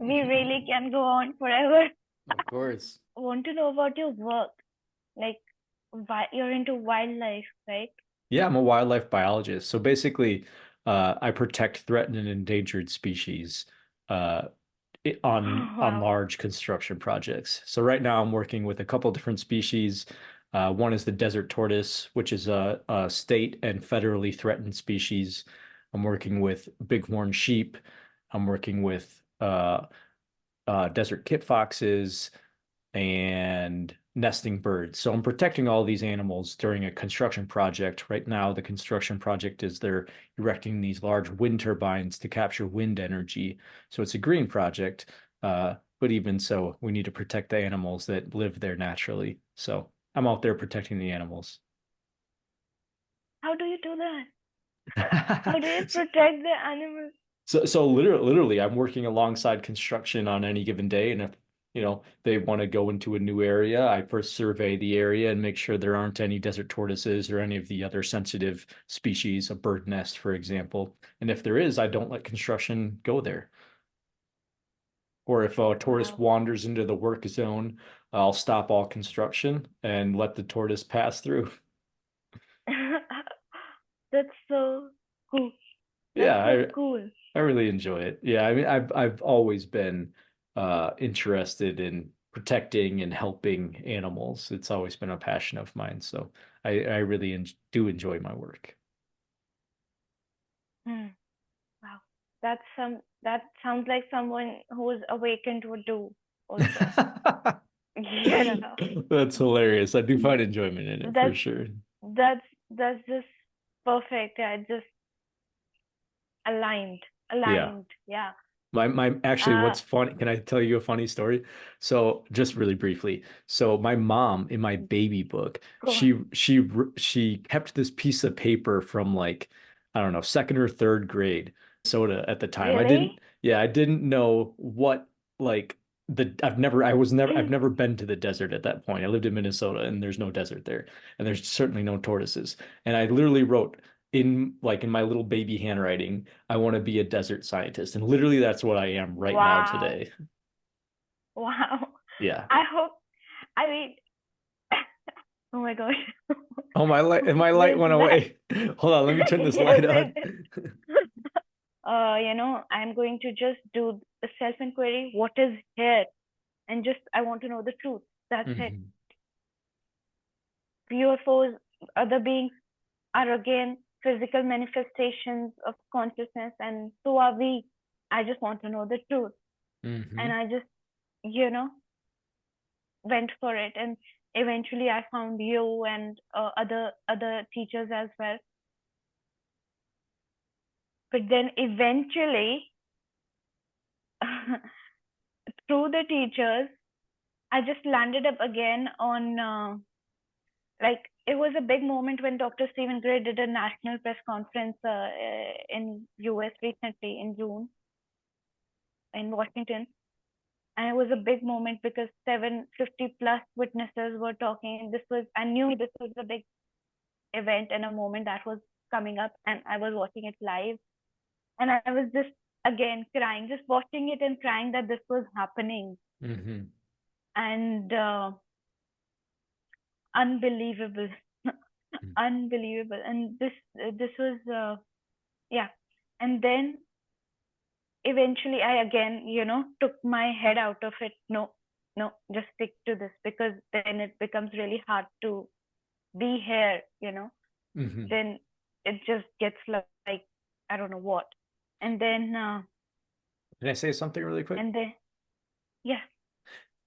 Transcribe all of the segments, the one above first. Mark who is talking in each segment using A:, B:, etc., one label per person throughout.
A: We really can go on forever.
B: Of course.
A: Want to know about your work? Like, why you're into wildlife, right?
B: Yeah, I'm a wildlife biologist. So basically, I protect threatened and endangered species uh, on
A: Wow.
B: large construction projects. So right now, I'm working with a couple different species. One is the desert tortoise, which is a state and federally threatened species. I'm working with bighorn sheep. I'm working with desert kit foxes and nesting birds. So I'm protecting all these animals during a construction project. Right now, the construction project is they're erecting these large wind turbines to capture wind energy. So it's a green project, but even so, we need to protect the animals that live there naturally. So I'm out there protecting the animals.
A: How do you do that? How do you protect the animals?
B: So literally, I'm working alongside construction on any given day, and if they want to go into a new area, I first survey the area and make sure there aren't any desert tortoises or any of the other sensitive species, a bird nest, for example. And if there is, I don't let construction go there. Or if a tortoise
A: Wow.
B: wanders into the work zone, I'll stop all construction and let the tortoise pass through.
A: That's so cool. That's
B: Yeah,
A: so
B: I
A: cool.
B: I really enjoy it. Yeah, I mean, I've always been interested in protecting and helping animals. It's always been a passion of mine. So I really do enjoy my work.
A: Hmm. Wow. That sounds like someone who's awakened would do also. Yeah.
B: That's hilarious. I do find enjoyment in it for
A: That's
B: sure.
A: that's just perfect. Yeah, just aligned.
B: Yeah.
A: Aligned. Yeah.
B: My actually
A: Uh
B: what's funny, can I tell you a funny story? So just really briefly. So my mom in my baby book,
A: go on.
B: she kept this piece of paper from like I don't know, second or third grade soda at the time.
A: Really?
B: I didn't know what like I've never been to the desert at that point. I lived in Minnesota and there's no desert there and there's certainly no tortoises. And I literally wrote in my little baby handwriting, I want to be a desert scientist. And literally that's what I am right now
A: Wow.
B: today.
A: Wow.
B: Yeah.
A: I hope I mean oh my gosh.
B: Oh, my light
A: This
B: went
A: that
B: away. Hold on, let me turn this light
A: yes
B: on.
A: it I'm going to just do a self inquiry. What is here? And just I want to know the truth. That's it.
B: Mhm.
A: UFOs, other beings are again physical manifestations of consciousness, and so are we. I just want to know the truth. And
B: Mhm.
A: I just, you know, went for it. And eventually I found you and other teachers as well. But then eventually, through the teachers, I just landed up again on like it was a big moment when Dr. Stephen Gray did a national press conference in US recently in June in Washington. And it was a big moment because 750 plus witnesses were talking. This was, I knew this was a big event and a moment that was coming up, and I was watching it live. And I was just again crying, just watching it and crying that this was happening.
B: Mhm.
A: And unbelievable, unbelievable. And this was yeah. And then eventually I again, took my head out of it. No, no, just stick to this because then it becomes really hard to be here.
B: Mhm.
A: Then it just gets like I don't know what. And then
B: Can I say something really quick?
A: and then yeah.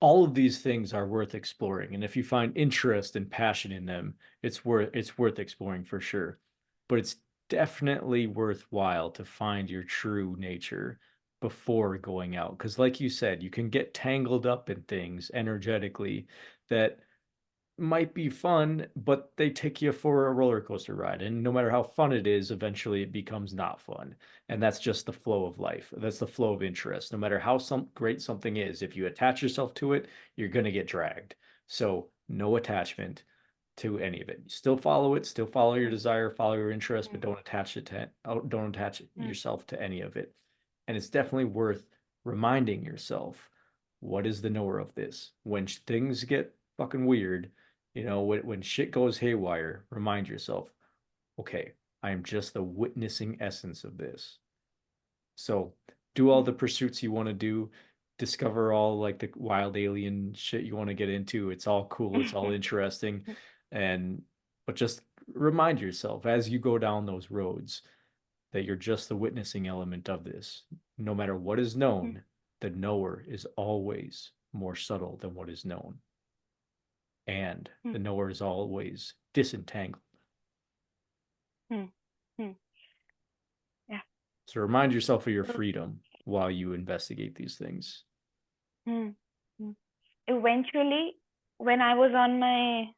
B: All of these things are worth exploring, and if you find interest and passion in them, it's worth exploring for sure. But it's definitely worthwhile to find your true nature before going out, because like you said, you can get tangled up in things energetically that might be fun, but they take you for a roller coaster ride. And no matter how fun it is, eventually it becomes not fun. And that's just the flow of life. That's the flow of interest. No matter how great something is, if you attach yourself to it, you're going to get dragged. So no attachment to any of it. Still follow it, still follow your
A: Mm,
B: desire, follow your interest, but
A: mm,
B: don't attach
A: mm,
B: yourself to any of it. And it's definitely worth reminding yourself, what is the knower of this? When things get fucking weird, when shit goes haywire, remind yourself, okay, I am just the witnessing essence of this. So do all the pursuits you want to do, discover all like the wild alien shit you want to get into. It's all cool, it's all interesting. But just remind yourself as you go down those roads that you're just the witnessing element of this. No matter what is known, the knower is always more subtle than what is known. And the knower is always disentangled.
A: Yeah.
B: So remind yourself of your freedom while you investigate these things.
A: Eventually, when I was on my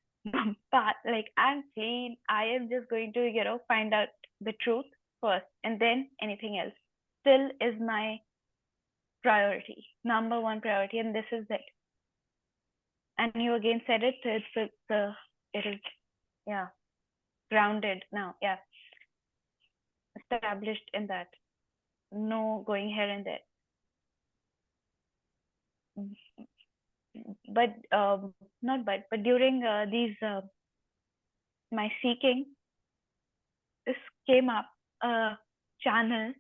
A: path, like I'm clean, I am just going to, find out the truth first and then anything else still is my priority, number one priority, and this is it. And you again said it, it is, yeah, grounded now, yeah, established in that. No going here and there. But but during these my seeking, this came up a channel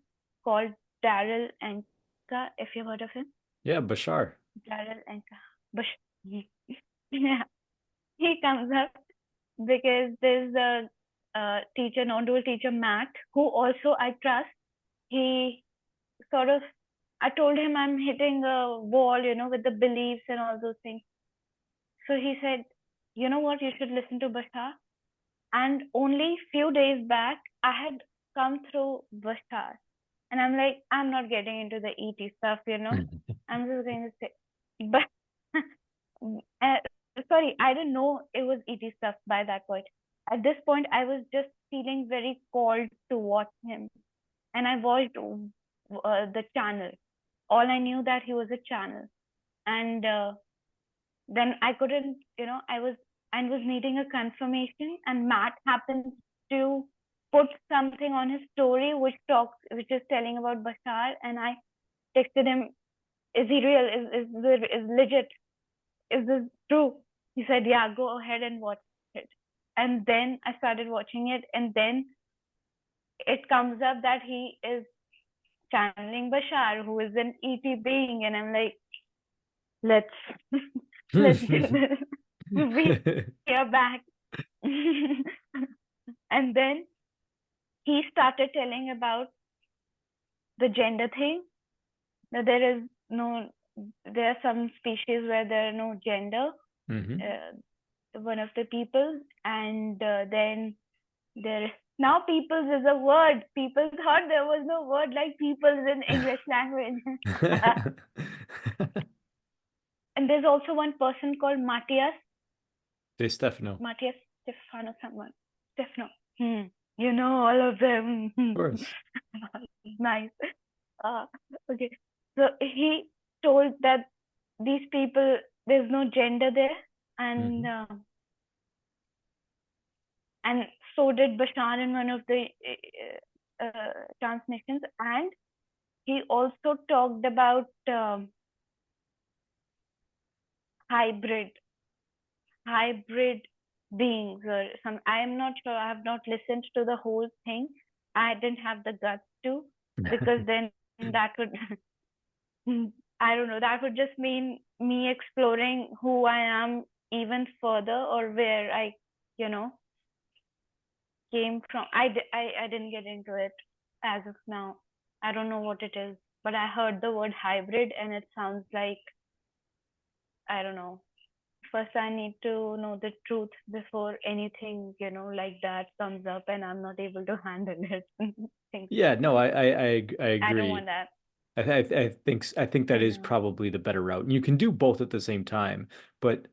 A: called Daryl Anka, if you've heard of him.
B: Yeah, Bashar.
A: Daryl Anka. Yeah, he comes up because there's a teacher, non-dual teacher, Matt, who also I trust. He sort of, I told him I'm hitting a wall, with the beliefs and all those things. So he said, you know what, you should listen to Bashar. And only few days back, I had come through Bashar. And I'm like, I'm not getting into the ET stuff, I'm just going to say, but sorry, I didn't know it was ET stuff by that point. At this point, I was just feeling very called to watch him. And I watched the channel. All I knew that he was a channel. And then I couldn't, I was needing a confirmation, and Matt happened to put something on his story which is telling about Bashar, and I texted him, is he real? Is legit? Is this true? He said, yeah, go ahead and watch it. And then I started watching it, and then it comes up that he is channeling Bashar, who is an ET being, and I'm like, let's let's do this. We are back. And then he started telling about the gender thing. That there are some species where there are no gender. One of the people, and then there is now peoples is a word. People thought there was no word like peoples in English language. And there's also one person called Matthias.
B: Stefano.
A: Matthias Stefano, someone. Stefano. You know all of them.
B: Of course.
A: Nice. Okay. So he told that these people, there's no gender there, and and so did Bashar in one of the transmissions, and he also talked about hybrid beings or some. I am not sure. I have not listened to the whole thing. I didn't have the guts to, because then that would I don't know, that would just mean me exploring who I am even further, or where I came from. I didn't get into it as of now. I don't know what it is, but I heard the word hybrid and it sounds like, I don't know. First, I need to know the truth before anything, like that comes up and I'm not able to handle it.
B: Yeah, no, I agree.
A: I don't want that.
B: I think that is probably the better route. And you can do both at the same time, but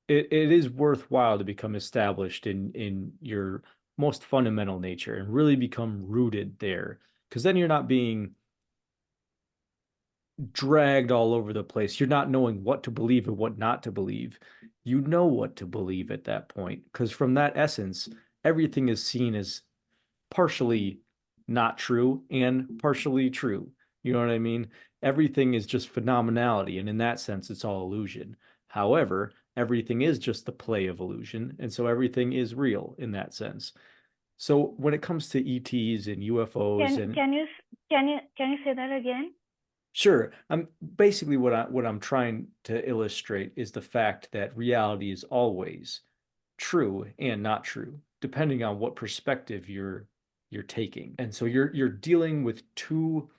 B: it is worthwhile to become established in your most fundamental nature and really become rooted there. Because then you're not being dragged all over the place. You're not knowing what to believe and what not to believe. You know what to believe at that point. Because from that essence, everything is seen as partially not true and partially true. You know what I mean? everything is just phenomenality, and in that sense, it's all illusion. However, everything is just the play of illusion, and so everything is real in that sense. So when it comes to ETs and UFOs and
A: Can you say that again?
B: sure, I'm basically what I'm trying to illustrate is the fact that reality is always true and not true, depending on what perspective you're taking. And so you're dealing with two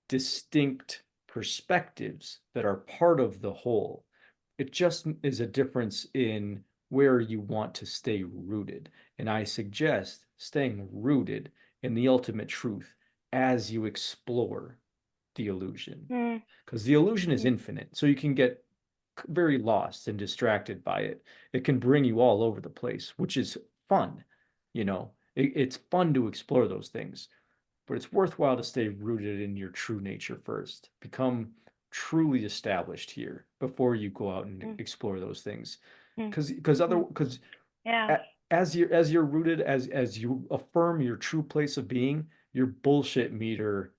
B: distinct perspectives that are part of the whole. It just is a difference in where you want to stay rooted. And I suggest staying rooted in the ultimate truth as you explore the illusion. Because the illusion is infinite. So you can get very lost and distracted by it. It can bring you all over the place, which is fun. It's fun to explore those things, but it's worthwhile to stay rooted in your true nature first. Become truly established here before you go out and explore those things. Because
A: Yeah.
B: as you're rooted, as you affirm your true place of being, your bullshit meter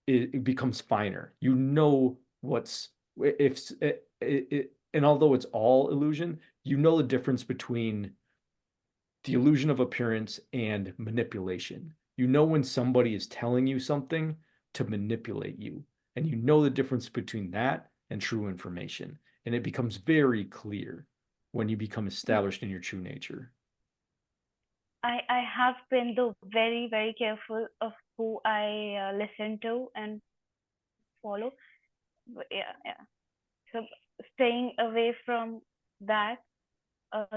B: it becomes finer. You know what's if and although it's all illusion, you know the difference between the illusion of appearance and manipulation. You know when somebody is telling you something to manipulate you, and you know the difference between that and true information. And it becomes very clear when you become established in your true nature.
A: I have been though very, very careful of who I listen to and follow. But yeah, yeah. So staying away from that.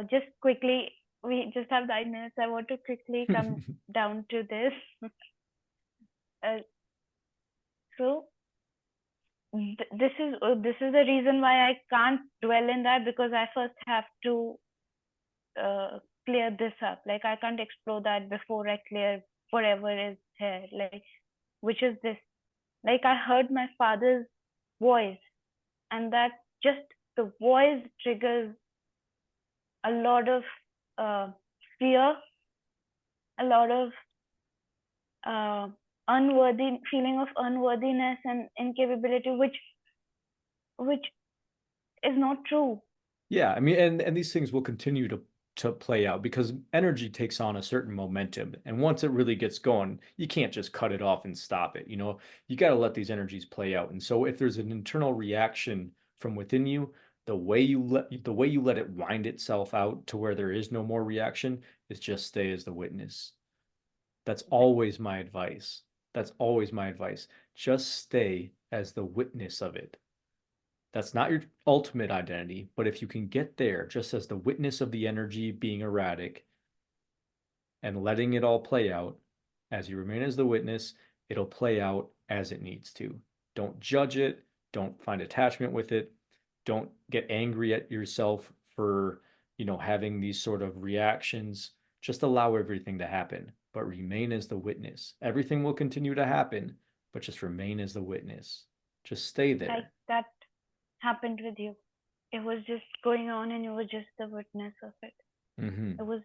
A: Just quickly, we just have 9 minutes. I want to quickly come down to this. Uh, so this is the reason why I can't dwell in that, because I first have to clear this up. Like I can't explore that before I clear whatever is here. Like, which is this? Like I heard my father's voice, and that just the voice triggers a lot of fear, a lot of uh, unworthy feeling of unworthiness and incapability, which is not true.
B: Yeah, I mean, and these things will continue to play out because energy takes on a certain momentum, and once it really gets going, you can't just cut it off and stop it. You got to let these energies play out. And so, if there's an internal reaction from within you, the way you let it wind itself out to where there is no more reaction is just stay as the witness. That's always my advice. That's always my advice. Just stay as the witness of it. That's not your ultimate identity, but if you can get there just as the witness of the energy being erratic and letting it all play out, as you remain as the witness, it'll play out as it needs to. Don't judge it. Don't find attachment with it. Don't get angry at yourself for, having these sort of reactions. Just allow everything to happen, but remain as the witness. Everything will continue to happen, but just remain as the witness. Just stay there.
A: Like that happened with you. It was just going on, and you were just the witness of it. It was,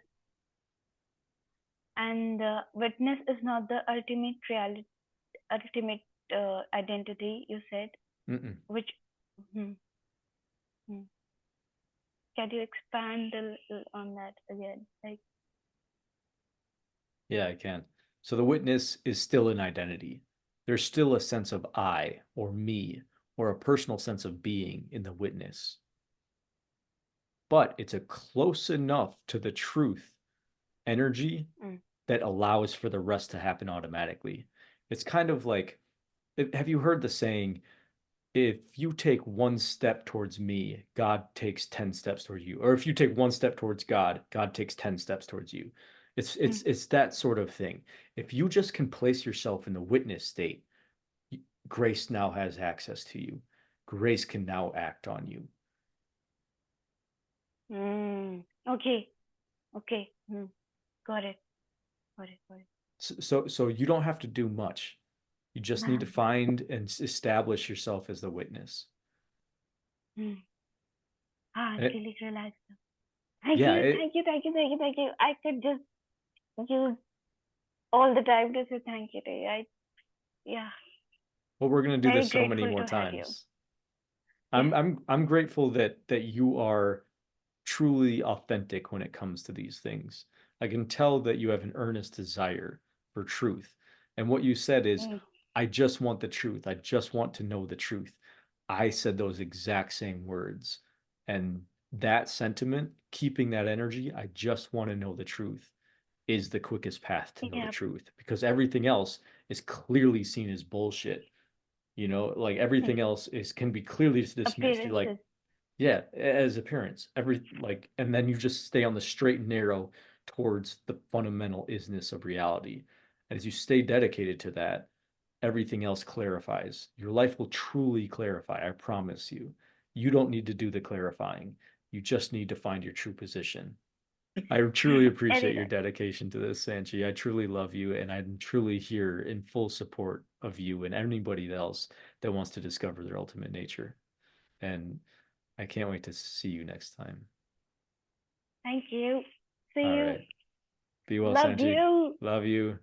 A: and witness is not the ultimate reality, ultimate identity. You said, which. Hmm, hmm. Can you expand a little on that again? Like,
B: yeah, I can. So the witness is still an identity. There's still a sense of I or me or a personal sense of being in the witness. But it's a close enough to the truth energy that allows for the rest to happen automatically. It's kind of like, have you heard the saying, if you take one step towards me, God takes 10 steps towards you. Or if you take one step towards God, God takes 10 steps towards you. It's that sort of thing. If you just can place yourself in the witness state, grace now has access to you. Grace can now act on you.
A: Okay. Okay. Got it. Got it. Got it.
B: So you don't have to do much. You just need to find and establish yourself as the witness.
A: It's really relaxed. Thank
B: Yeah,
A: you. Thank you. Thank you. Thank you. Thank you. I could just use all the time to say thank you to you. Yeah.
B: Well, we're going to do
A: Very
B: this so many
A: grateful
B: more
A: to have you.
B: times.
A: Yeah.
B: I'm grateful that you are truly authentic when it comes to these things. I can tell that you have an earnest desire for truth. And what you said is,
A: Mm.
B: I just want the truth. I just want to know the truth. I said those exact same words. And that sentiment, keeping that energy, I just want to know the truth, is the quickest path to know the
A: Yeah.
B: truth because everything else is clearly seen as bullshit. Like everything else is can be clearly dismissed. You're like,
A: Appearances.
B: yeah, as appearance, and then you just stay on the straight and narrow towards the fundamental isness of reality. And as you stay dedicated to that, everything else clarifies. Your life will truly clarify, I promise you. You don't need to do the clarifying. You just need to find your true position. I truly appreciate your
A: Anytime.
B: dedication to this, Sanchi. I truly love you, and I'm truly here in full support of you and anybody else that wants to discover their ultimate nature. And I can't wait to see you next time.
A: Thank you. See
B: All
A: you.
B: right. Be well,
A: Love
B: Sanchi.
A: you.
B: Love you.